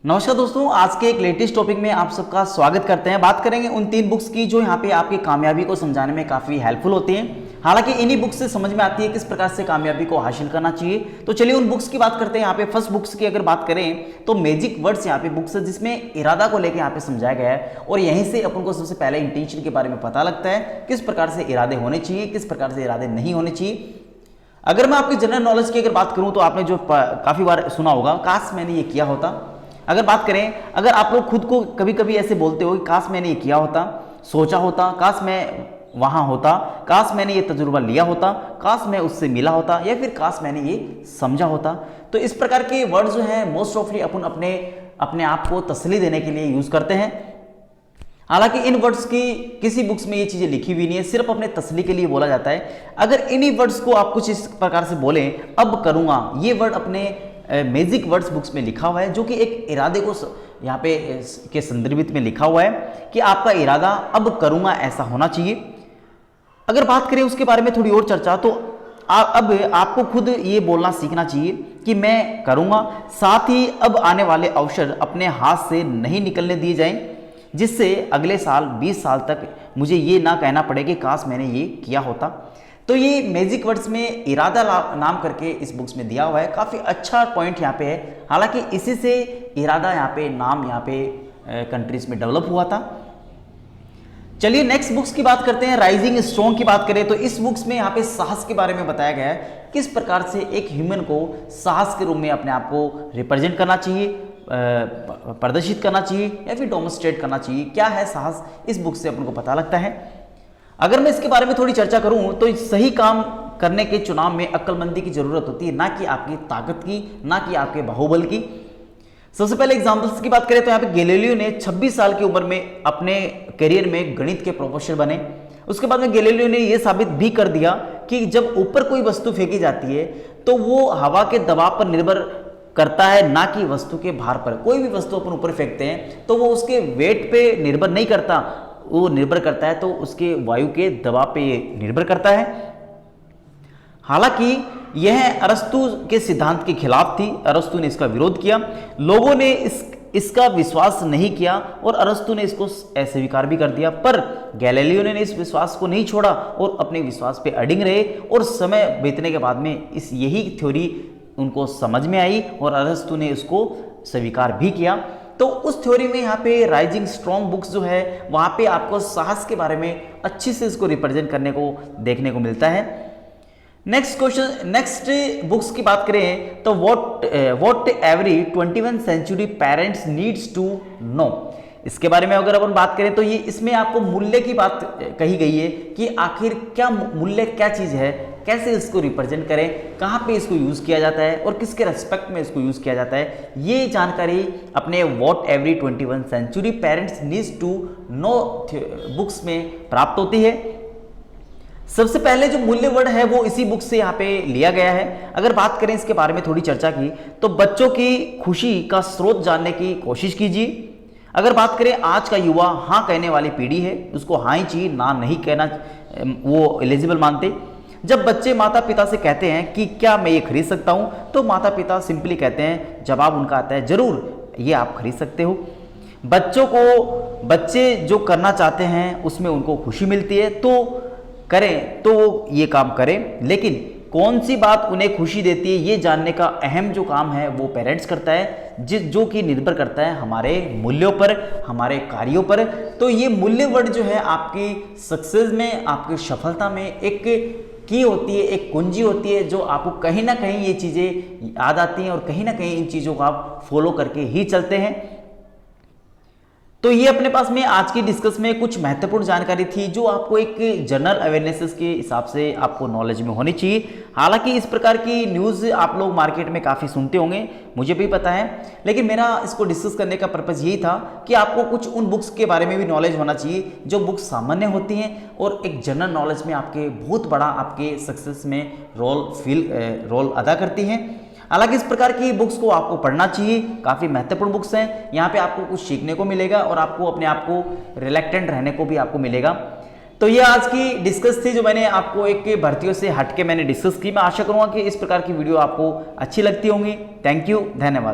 नमस्कार दोस्तों, आज के एक लेटेस्ट टॉपिक में आप सबका स्वागत करते हैं। बात करेंगे उन 3 बुक्स की जो यहाँ पे आपकी कामयाबी को समझाने में काफ़ी हेल्पफुल होती हैं। हालांकि इन्हीं बुक्स से समझ में आती है किस प्रकार से कामयाबी को हासिल करना चाहिए। तो चलिए उन बुक्स की बात करते हैं। यहाँ पे फर्स्ट बुक्स की अगर बात करें तो मैजिक वर्ड्स यहाँ पे बुक्स है, जिसमें इरादा को लेकर यहाँ पे समझाया गया है और यहीं से अपन को सबसे पहले इंटेंशन के बारे में पता लगता है, किस प्रकार से इरादे होने चाहिए, किस प्रकार से इरादे नहीं होने चाहिए। अगर मैं आपकी जनरल नॉलेज की अगर बात करूँ तो आपने जो काफ़ी बार सुना होगा, काश मैंने ये किया होता। अगर बात करें, अगर आप लोग खुद को कभी कभी ऐसे बोलते हो कि काश मैंने ये किया होता, सोचा होता, काश मैं वहाँ होता, काश मैंने ये तजुर्बा लिया होता, काश मैं उससे मिला होता, या फिर काश मैंने ये समझा होता। तो इस प्रकार के वर्ड जो हैं मोस्ट ऑफली अपन अपने आप को तसल्ली देने के लिए यूज़ करते हैं। हालांकि इन वर्ड्स की किसी बुक्स में ये चीज़ें लिखी हुई नहीं है, सिर्फ अपने तसल्ली के लिए बोला जाता है। अगर इन्हीं वर्ड्स को आप कुछ इस प्रकार से बोलें, अब करूँगा, ये वर्ड अपने मैजिक वर्ड्स बुक्स में लिखा हुआ है, जो कि एक इरादे को यहाँ पे के संदर्भित में लिखा हुआ है कि आपका इरादा अब करूँगा ऐसा होना चाहिए। अगर बात करें उसके बारे में थोड़ी और चर्चा, तो अब आपको खुद ये बोलना सीखना चाहिए कि मैं करूँगा, साथ ही अब आने वाले अवसर अपने हाथ से नहीं निकलने दिए जाएं, जिससे अगले साल 20 साल तक मुझे ये ना कहना पड़े कि काश मैंने ये किया होता। तो ये मैजिक वर्ड्स में इरादा नाम करके इस बुक्स में दिया हुआ है। काफ़ी अच्छा पॉइंट यहाँ पे है। हालांकि इसी से इरादा यहाँ पे नाम यहाँ पे कंट्रीज में डेवलप हुआ था। चलिए नेक्स्ट बुक्स की बात करते हैं। राइजिंग स्ट्रॉन्ग की बात करें तो इस बुक्स में यहाँ पे साहस के बारे में बताया गया है, किस प्रकार से एक ह्यूमन को साहस के रूप में अपने आप को रिप्रेजेंट करना चाहिए, प्रदर्शित करना चाहिए या फिर डेमोन्स्ट्रेट करना चाहिए। क्या है साहस, इस बुक से अपन को पता लगता है। अगर मैं इसके बारे में थोड़ी चर्चा करूं तो सही काम करने के चुनाव में अक्लमंदी की जरूरत होती है, ना कि आपकी ताकत की, ना कि आपके बाहुबल की। सबसे पहले एग्जांपल्स की बात करें तो यहाँ पे गैलीलियो ने 26 साल की उम्र में अपने करियर में गणित के प्रोफेसर बने। उसके बाद में गैलीलियो ने यह साबित भी कर दिया कि जब ऊपर कोई वस्तु फेंकी जाती है तो वो हवा के दबाव पर निर्भर करता है, ना कि वस्तु के भार पर। कोई भी वस्तु अपन ऊपर फेंकते हैं तो वो उसके वेट पे निर्भर नहीं करता, वो निर्भर करता है तो उसके वायु के दबाव पे निर्भर करता है। हालांकि यह अरस्तु के सिद्धांत के खिलाफ थी, अरस्तु ने इसका विरोध किया, लोगों ने इसका विश्वास नहीं किया और अरस्तु ने इसको अस्वीकार भी कर दिया। पर गैलीलियो ने इस विश्वास को नहीं छोड़ा और अपने विश्वास पे अडिग रहे और समय बीतने के बाद में यही थ्योरी उनको समझ में आई और अरस्तु ने इसको स्वीकार भी किया। तो उस थ्योरी में यहाँ पे राइजिंग स्ट्रॉन्ग बुक्स जो है वहाँ पे आपको साहस के बारे में अच्छी से इसको रिप्रेजेंट करने को देखने को मिलता है। नेक्स्ट बुक्स की बात करें तो what every 21 century parents needs to know. इसके बारे में अगर अपन बात करें तो ये इसमें आपको मूल्य की बात कही गई है कि आखिर क्या मूल्य क्या चीज़ है, कैसे इसको रिप्रेजेंट करें, कहाँ पे इसको यूज़ किया जाता है और किसके रेस्पेक्ट में इसको यूज़ किया जाता है। ये जानकारी अपने what every 21 century parents needs to know books में प्राप्त होती है। सबसे पहले जो मूल्य वर्ड है वो इसी बुक से यहाँ पे लिया गया है। अगर बात करें इसके बारे में थोड़ी चर्चा की तो बच्चों की खुशी का स्रोत जानने की कोशिश कीजिए। अगर बात करें आज का युवा हाँ कहने वाली पीढ़ी है, उसको हाँ ही चाहिए, ना नहीं कहना वो एलिजिबल मानते। जब बच्चे माता पिता से कहते हैं कि क्या मैं ये खरीद सकता हूँ, तो माता पिता सिंपली कहते हैं, जवाब उनका आता है जरूर, ये आप खरीद सकते हो। बच्चे जो करना चाहते हैं उसमें उनको खुशी मिलती है तो करें, तो ये काम करें। लेकिन कौन सी बात उन्हें खुशी देती है ये जानने का अहम जो काम है वो पेरेंट्स करता है, जो कि निर्भर करता है हमारे मूल्यों पर, हमारे कार्यों पर। तो ये मूल्य वर्ड जो है आपकी सक्सेस में, आपकी सफलता में एक की होती है, एक कुंजी होती है, जो आपको कहीं ना कहीं ये चीज़ें याद आती हैं और कहीं ना कहीं इन चीज़ों को आप फॉलो करके ही चलते हैं। तो ये अपने पास में आज की डिस्कस में कुछ महत्वपूर्ण जानकारी थी जो आपको एक जनरल अवेयरनेस के हिसाब से आपको नॉलेज में होनी चाहिए। हालांकि इस प्रकार की न्यूज़ आप लोग मार्केट में काफ़ी सुनते होंगे, मुझे भी पता है, लेकिन मेरा इसको डिस्कस करने का पर्पज़ यही था कि आपको कुछ उन बुक्स के बारे में भी नॉलेज होना चाहिए जो बुक्स सामान्य होती हैं और एक जनरल नॉलेज में आपके बहुत बड़ा आपके सक्सेस में रोल अदा करती हैं। हालांकि इस प्रकार की बुक्स को आपको पढ़ना चाहिए, काफ़ी महत्वपूर्ण बुक्स हैं। यहाँ पे आपको कुछ सीखने को मिलेगा और आपको अपने आप को रिलेक्टेंट रहने को भी आपको मिलेगा। तो ये आज की डिस्कस थी जो मैंने आपको एक भर्तियों से हटके मैंने डिस्कस की। मैं आशा करूँगा कि इस प्रकार की वीडियो आपको अच्छी लगती होंगी। थैंक यू, धन्यवाद।